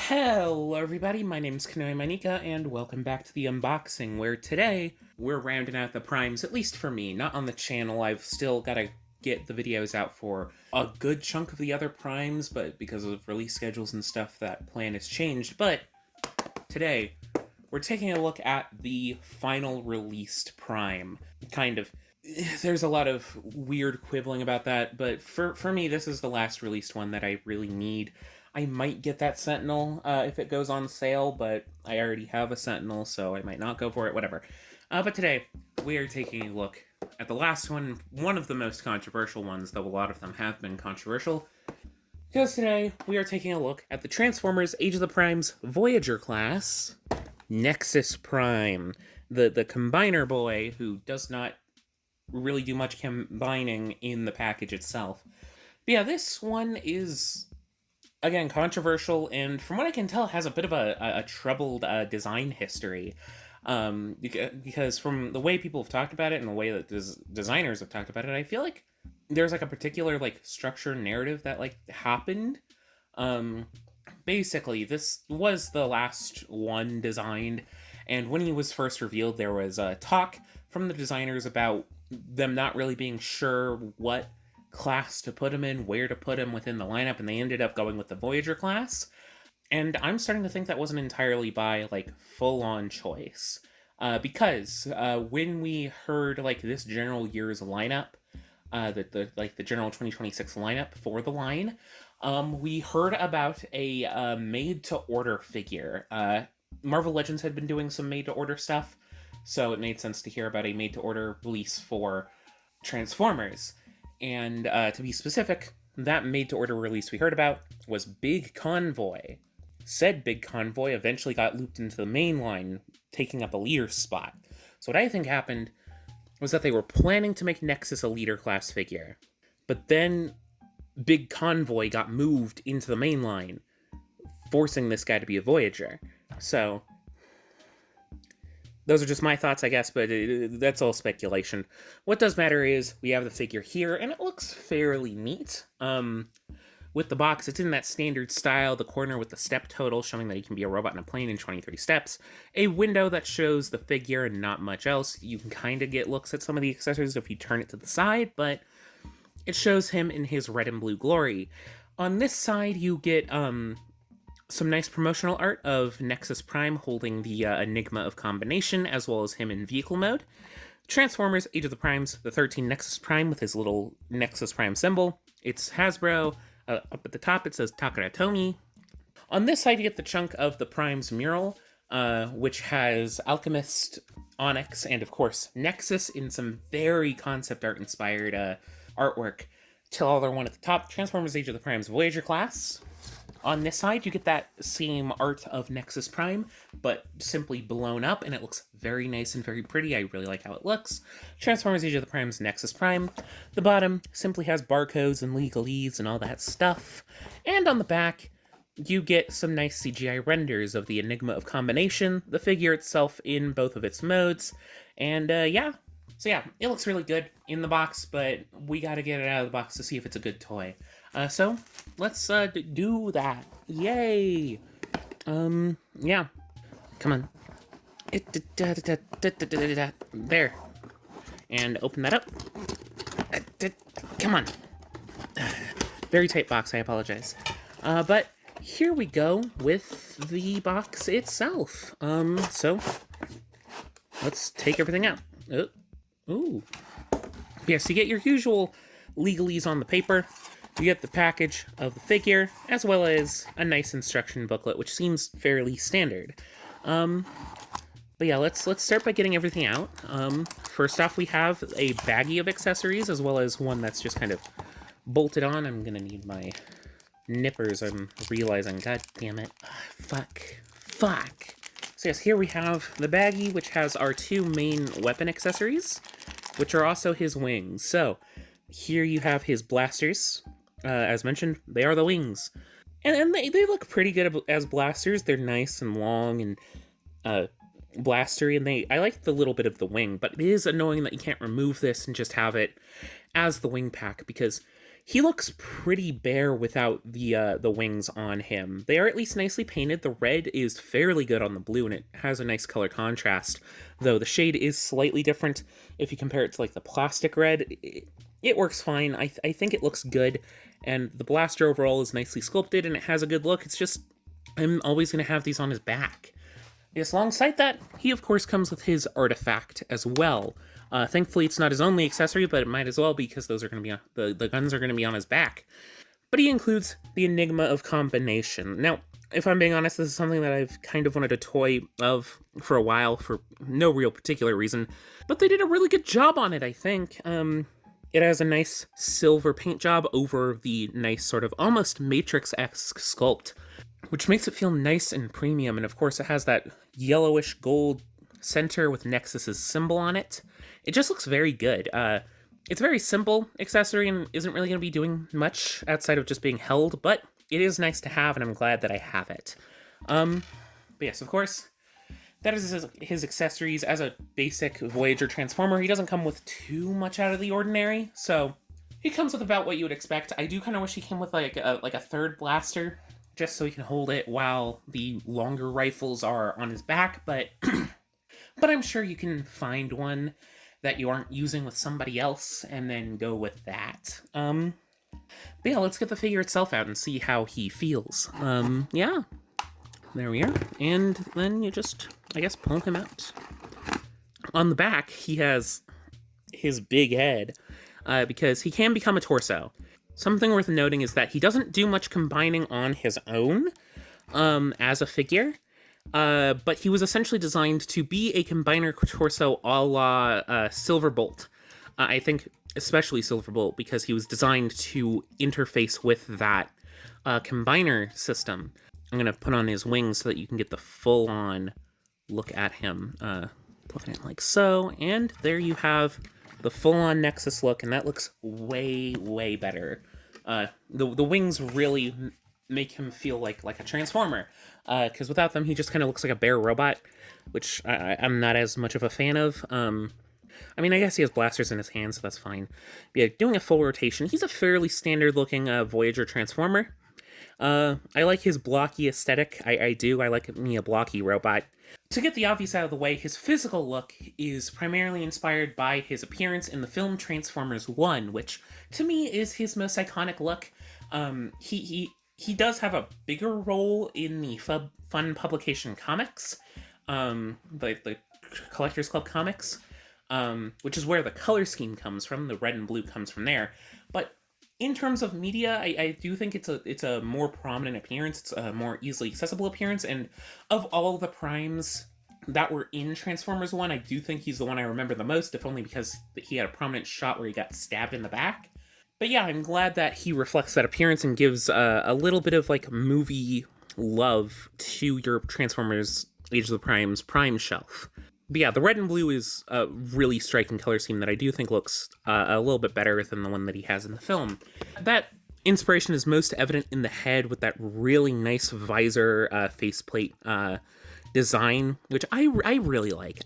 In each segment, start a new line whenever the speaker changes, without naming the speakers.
Hello everybody, my name's Kanoi Manika, and welcome back to the unboxing, where today we're rounding out the primes, at least for me, not on the channel. I've still gotta get the videos out for a good chunk of the other primes, but because of release schedules and stuff, that plan has changed. But today, we're taking a look at the final released prime. There's a lot of weird quibbling about that, but for me, this is the last released one that I really need. I might get that Sentinel if it goes on sale, but I already have a Sentinel, so I might not go for it, whatever. But today, we are taking a look at the last one of the most controversial ones, though a lot of them have been controversial. Because today, we are taking a look at the Transformers Age of the Primes Voyager class, Nexus Prime, the combiner boy who does not really do much combining in the package itself. But yeah, this one is, again, controversial, and from what I can tell, has a bit of a troubled design history. Because from the way people have talked about it and the way that designers have talked about it, I feel like there's like a particular like structure narrative that like happened. Basically, this was the last one designed, and when he was first revealed, there was a talk from the designers about them not really being sure what class to put him in, where to put him within the lineup, and they ended up going with the Voyager class. And I'm starting to think that wasn't entirely by like full-on choice, because when we heard like this general year's lineup, the general 2026 lineup for the line, we heard about a made-to-order figure. Marvel Legends had been doing some made-to-order stuff, so it made sense to hear about a made-to-order release for Transformers. And to be specific, that made-to-order release we heard about was Big Convoy. Said Big Convoy eventually got looped into the main line, taking up a leader spot. So what I think happened was that they were planning to make Nexus a leader class figure, but then Big Convoy got moved into the main line, forcing this guy to be a Voyager. So those are just my thoughts, I guess, but that's all speculation. What does matter is we have the figure here, and it looks fairly neat. With the box, it's in that standard style, the corner with the step total showing that he can be a robot in a plane in 23 steps, a window that shows the figure and not much else. You can kind of get looks at some of the accessories if you turn it to the side, but it shows him in his red and blue glory. On this side, you get some nice promotional art of Nexus Prime holding the Enigma of Combination, as well as him in vehicle mode. Transformers Age of the Primes, the 13 Nexus Prime with his little Nexus Prime symbol. It's Hasbro. Up at the top, it says Takara Tomy. On this side, you get the chunk of the Prime's mural, which has Alchemist, Onyx, and of course, Nexus in some very concept art inspired artwork. Till all one at the top, Transformers Age of the Prime's Voyager class. On this side, you get that same art of Nexus Prime, but simply blown up, and it looks very nice and very pretty. I really like how it looks. Transformers Age of the Prime's Nexus Prime. The bottom simply has barcodes and legalese and all that stuff. And on the back, you get some nice CGI renders of the Enigma of Combination, the figure itself in both of its modes, and yeah. So yeah, it looks really good in the box, but we gotta get it out of the box to see if it's a good toy. So let's do that. Yay! Yeah. Come on. There. And open that up. Come on. Very tight box, I apologize. But here we go with the box itself. So let's take everything out. Ooh. Yes, you get your usual legalese on the paper. You get the package of the figure, as well as a nice instruction booklet, which seems fairly standard. But yeah, let's start by getting everything out. First off, we have a baggie of accessories, as well as one that's just kind of bolted on. I'm gonna need my nippers, I'm realizing. God damn it. Fuck. So yes, here we have the baggie, which has our two main weapon accessories, which are also his wings. So here you have his blasters. As mentioned, they are the wings. And they look pretty good as blasters. They're nice and long and blastery, and I like the little bit of the wing, but it is annoying that you can't remove this and just have it as the wing pack, because He looks pretty bare without the wings on him. They are at least nicely painted. The red is fairly good on the blue, and it has a nice color contrast. Though the shade is slightly different if you compare it to like the plastic red. It works fine. I think it looks good, and the blaster overall is nicely sculpted, and it has a good look. It's just I'm always gonna have these on his back. Yes, alongside that, he of course comes with his artifact as well. Thankfully, it's not his only accessory, but it might as well be because those are going to be the guns are going to be on his back. But he includes the Enigma of Combination. Now, if I'm being honest, this is something that I've kind of wanted a toy of for a while for no real particular reason, but they did a really good job on it, I think. It has a nice silver paint job over the nice sort of almost Matrix-esque sculpt, which makes it feel nice and premium, and of course it has that yellowish gold center with Nexus's symbol on it. It just looks very good. It's a very simple accessory and isn't really going to be doing much outside of just being held, but it is nice to have, and I'm glad that I have it. But yes, of course, that is his accessories. As a basic Voyager Transformer, he doesn't come with too much out of the ordinary, so he comes with about what you would expect. I do kind of wish he came with like a third blaster, just so he can hold it while the longer rifles are on his back, but but I'm sure you can find one that you aren't using with somebody else and then go with that. But yeah, let's get the figure itself out and see how he feels. Yeah, there we are. And then you just, I guess, pull him out. On the back, he has his big head, because he can become a torso. Something worth noting is that he doesn't do much combining on his own, as a figure. But he was essentially designed to be a combiner torso a la Silverbolt. I think especially Silverbolt because he was designed to interface with that combiner system. I'm going to put on his wings so that you can get the full-on look at him. Put it like so, and there you have the full-on Nexus look, and that looks way, way better. The wings really make him feel like a Transformer, because without them, he just kind of looks like a bare robot, which I'm not as much of a fan of. I mean, I guess he has blasters in his hands, so that's fine. But yeah, doing a full rotation, he's a fairly standard-looking Voyager Transformer. I like his blocky aesthetic. I do. I like me a blocky robot. To get the obvious out of the way, his physical look is primarily inspired by his appearance in the film Transformers 1, which, to me, is his most iconic look. He does have a bigger role in the Fun Publication comics, the Collectors Club comics, which is where the color scheme comes from. The red and blue comes from there. But in terms of media, I do think it's a more prominent appearance. It's a more easily accessible appearance. And of all the primes that were in Transformers 1, I do think he's the one I remember the most, if only because he had a prominent shot where he got stabbed in the back. But yeah, I'm glad that he reflects that appearance and gives a little bit of like movie love to your Transformers Age of the Primes Prime shelf. But yeah, the red and blue is a really striking color scheme that I do think looks a little bit better than the one that he has in the film. That inspiration is most evident in the head with that really nice visor faceplate design, which I really like.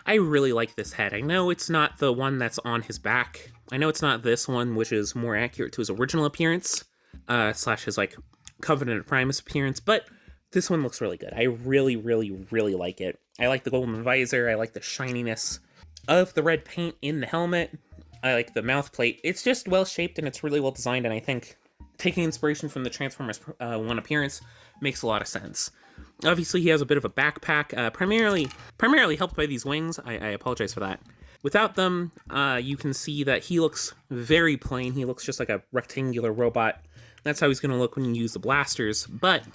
I really like this head. I know it's not the one that's on his back. I know it's not this one, which is more accurate to his original appearance, slash his like Covenant of Primus appearance, but this one looks really good. I really, really, really like it. I like the golden visor. I like the shininess of the red paint in the helmet. I like the mouth plate. It's just well shaped and it's really well designed, and I think taking inspiration from the Transformers 1 appearance makes a lot of sense. Obviously, he has a bit of a backpack, primarily helped by these wings. I apologize for that. Without them, you can see that he looks very plain. He looks just like a rectangular robot. That's how he's going to look when you use the blasters, but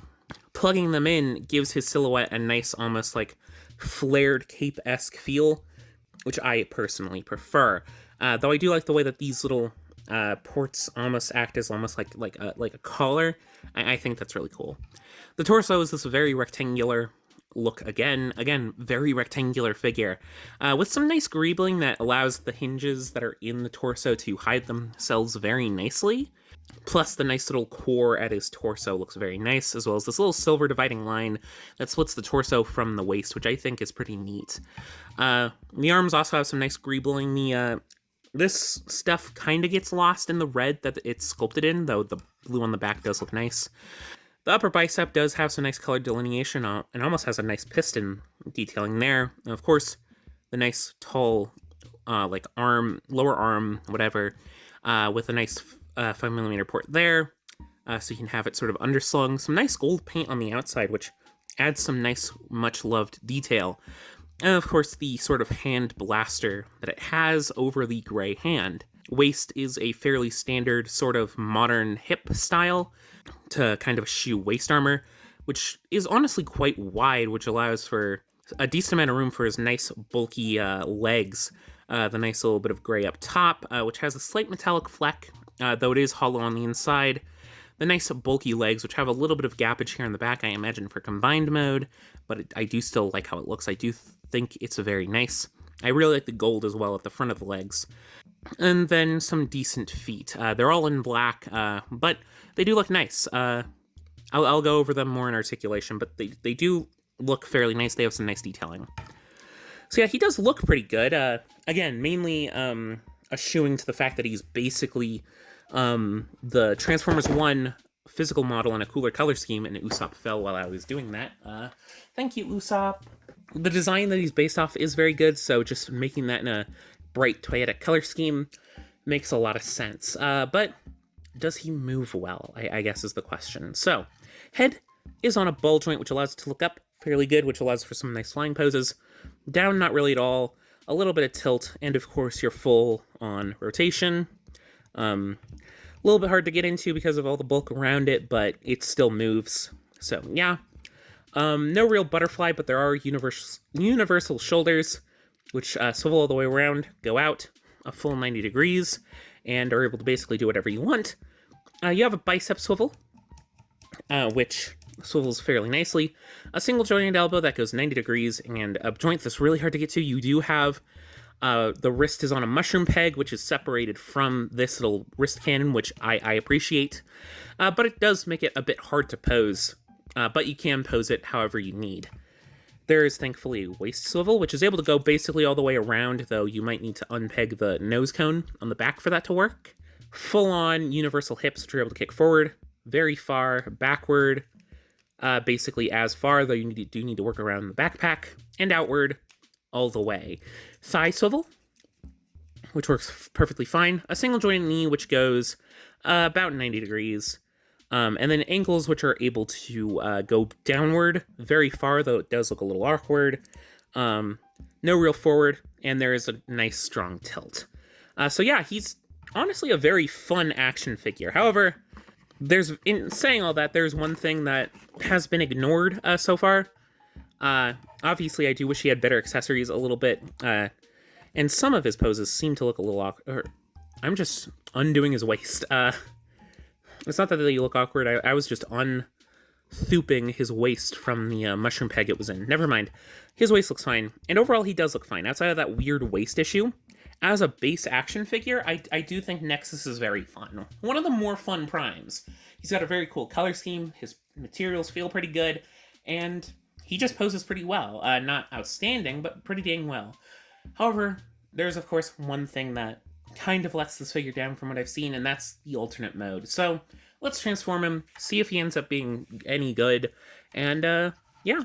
plugging them in gives his silhouette a nice, almost like flared cape-esque feel, which I personally prefer. Though I do like the way that these little ports almost act as almost like a collar. I think that's really cool. The torso is this very rectangular look again, very rectangular figure, with some nice greebling that allows the hinges that are in the torso to hide themselves very nicely. Plus, the nice little core at his torso looks very nice, as well as this little silver dividing line that splits the torso from the waist, which I think is pretty neat. The arms also have some nice greebling. This stuff kind of gets lost in the red that it's sculpted in, though the blue on the back does look nice. The upper bicep does have some nice colored delineation and almost has a nice piston detailing there. And of course, the nice tall, like arm, lower arm, whatever, with a nice 5mm port there. So you can have it sort of underslung. Some nice gold paint on the outside, which adds some nice, much loved detail. And of course, the sort of hand blaster that it has over the gray hand. Waist is a fairly standard sort of modern hip style to kind of eschew waist armor, which is honestly quite wide, which allows for a decent amount of room for his nice bulky legs. The nice little bit of gray up top, which has a slight metallic fleck, though it is hollow on the inside. The nice bulky legs, which have a little bit of gappage here in the back, I imagine for combined mode, but I do still like how it looks. I do think it's very nice. I really like the gold as well at the front of the legs. And then some decent feet. They're all in black, but they do look nice. I'll go over them more in articulation, but they do look fairly nice. They have some nice detailing. So yeah, he does look pretty good. Again, mainly eschewing to the fact that he's basically the Transformers 1 physical model in a cooler color scheme, and Usopp fell while I was doing that. Thank you, Usopp. The design that he's based off is very good, so just making that in a bright toyetic color scheme makes a lot of sense. But does he move well, I guess is the question. So, head is on a ball joint, which allows it to look up fairly good, which allows for some nice flying poses. Down, not really at all. A little bit of tilt, and of course, your full on rotation. A little bit hard to get into because of all the bulk around it, but it still moves. So, yeah. No real butterfly, but there are universal shoulders, which swivel all the way around, go out a full 90 degrees, and are able to basically do whatever you want. You have a bicep swivel, which swivels fairly nicely. A single jointed elbow that goes 90 degrees, and a joint that's really hard to get to. You do have the wrist is on a mushroom peg, which is separated from this little wrist cannon, which I appreciate. But it does make it a bit hard to pose, but you can pose it however you need. There is thankfully a waist swivel, which is able to go basically all the way around, though you might need to unpeg the nose cone on the back for that to work. Full-on universal hips, which are able to kick forward, very far, backward, basically as far, though you do need to work around the backpack, and outward all the way. Thigh swivel, which works perfectly fine. A single jointed knee, which goes about 90 degrees. And then ankles, which are able to go downward very far, though it does look a little awkward. No real forward, and there is a nice strong tilt. So yeah, he's honestly a very fun action figure. However, in saying all that, there's one thing that has been ignored so far. Obviously, I do wish he had better accessories a little bit, and some of his poses seem to look a little awkward. I'm just undoing his waist. It's not that they look awkward. I was just unthooping his waist from the mushroom peg it was in. Never mind. His waist looks fine. And overall, he does look fine. Outside of that weird waist issue, as a base action figure, I do think Nexus is very fun. One of the more fun primes. He's got a very cool color scheme. His materials feel pretty good. And he just poses pretty well. Not outstanding, but pretty dang well. However, there's of course one thing that kind of lets this figure down from what I've seen, and that's the alternate mode. So let's transform him, see if he ends up being any good, and yeah.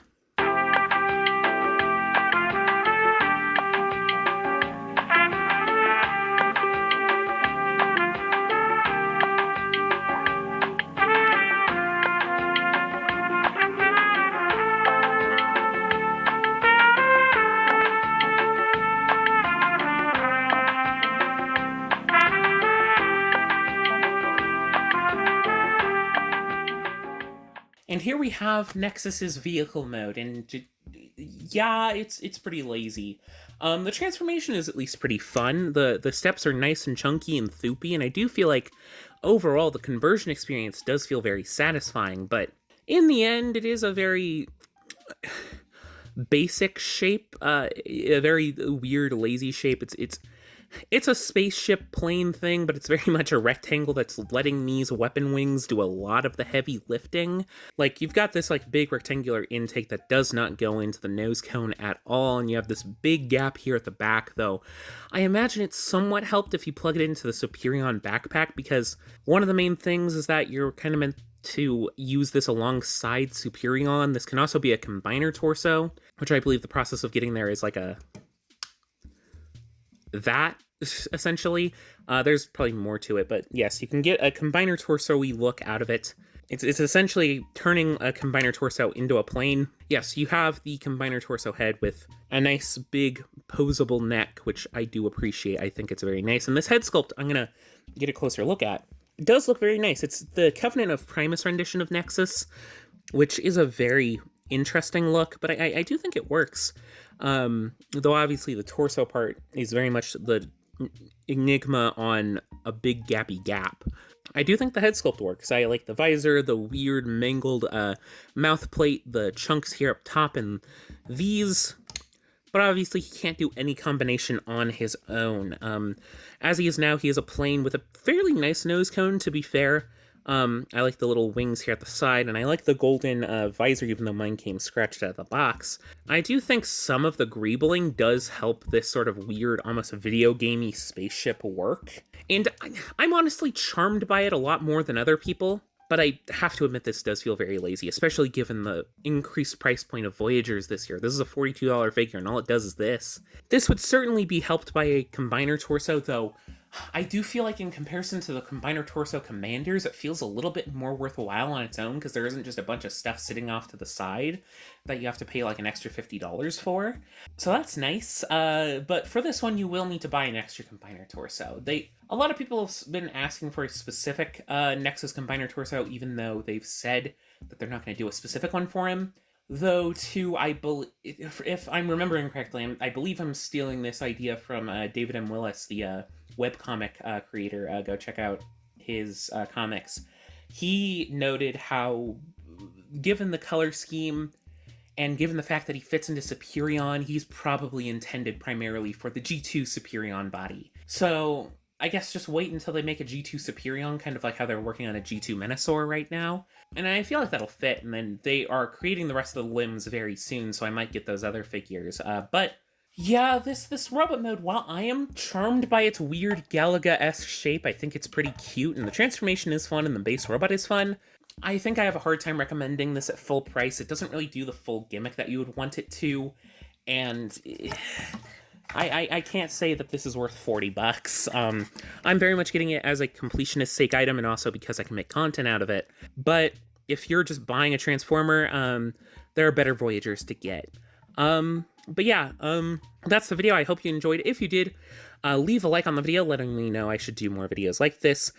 And here we have Nexus's vehicle mode, and yeah, it's pretty lazy. The transformation is at least pretty fun. The steps are nice and chunky and thoopy, and I do feel like overall the conversion experience does feel very satisfying, but in the end it is a very basic shape, a very weird, lazy shape. It's It's a spaceship plane thing, but it's very much a rectangle that's letting these weapon wings do a lot of the heavy lifting. Like, you've got this, like, big rectangular intake that does not go into the nose cone at all, and you have this big gap here at the back, though. I imagine it's somewhat helped if you plug it into the Superion backpack, because one of the main things is that you're kind of meant to use this alongside Superion. This can also be a combiner torso, which I believe the process of getting there is like that, essentially. There's probably more to it, but yes, you can get a combiner torso-y look out of it. It's essentially turning a combiner torso into a plane. Yes, you have the combiner torso head with a nice big posable neck, which I do appreciate. I think it's very nice. And this head sculpt, I'm gonna get a closer look at. It does look very nice. It's the Covenant of Primus rendition of Nexus, which is a very interesting look, but I do think it works. Though obviously the torso part is very much the enigma on a big gappy gap. I do think the head sculpt works. I like the visor, the weird mangled mouth plate, the chunks here up top, and these. But obviously he can't do any combination on his own. As he is now, he is a plane with a fairly nice nose cone, to be fair. I like the little wings here at the side, and I like the golden visor, even though mine came scratched out of the box. I do think some of the greebling does help this sort of weird, almost video gamey spaceship work. And I'm honestly charmed by it a lot more than other people. But I have to admit this does feel very lazy, especially given the increased price point of Voyagers this year. This is a $42 figure, and all it does is this. This would certainly be helped by a combiner torso, though I do feel like in comparison to the combiner torso commanders, it feels a little bit more worthwhile on its own, because there isn't just a bunch of stuff sitting off to the side that you have to pay like an extra $50 for. So that's nice, but for this one you will need to buy an extra combiner torso. A lot of people have been asking for a specific Nexus combiner torso, even though they've said that they're not going to do a specific one for him. Though, too, if I'm remembering correctly, I believe I'm stealing this idea from David M. Willis, the webcomic creator. Go check out his comics. He noted how, given the color scheme, and given the fact that he fits into Superion, he's probably intended primarily for the G2 Superion body. So, I guess just wait until they make a G2 Superion, kind of like how they're working on a G2 Menasor right now. And I feel like that'll fit, and then they are creating the rest of the limbs very soon, so I might get those other figures. But yeah, this robot mode, while I am charmed by its weird Galaga-esque shape, I think it's pretty cute, and the transformation is fun, and the base robot is fun. I think I have a hard time recommending this at full price. It doesn't really do the full gimmick that you would want it to, and I can't say that this is worth $40. I'm very much getting it as a completionist sake item, and also because I can make content out of it. But if you're just buying a Transformer, there are better Voyagers to get. But yeah, that's the video. I hope you enjoyed. If you did, leave a like on the video, letting me know I should do more videos like this.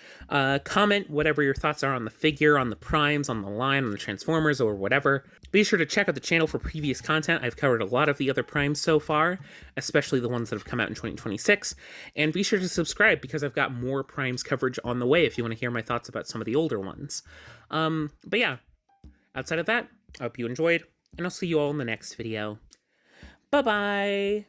Comment whatever your thoughts are on the figure, on the primes, on the line, on the Transformers, or whatever. Be sure to check out the channel for previous content. I've covered a lot of the other primes so far, especially the ones that have come out in 2026. And be sure to subscribe, because I've got more primes coverage on the way if you want to hear my thoughts about some of the older ones. But yeah, outside of that, I hope you enjoyed, and I'll see you all in the next video. Bye-bye!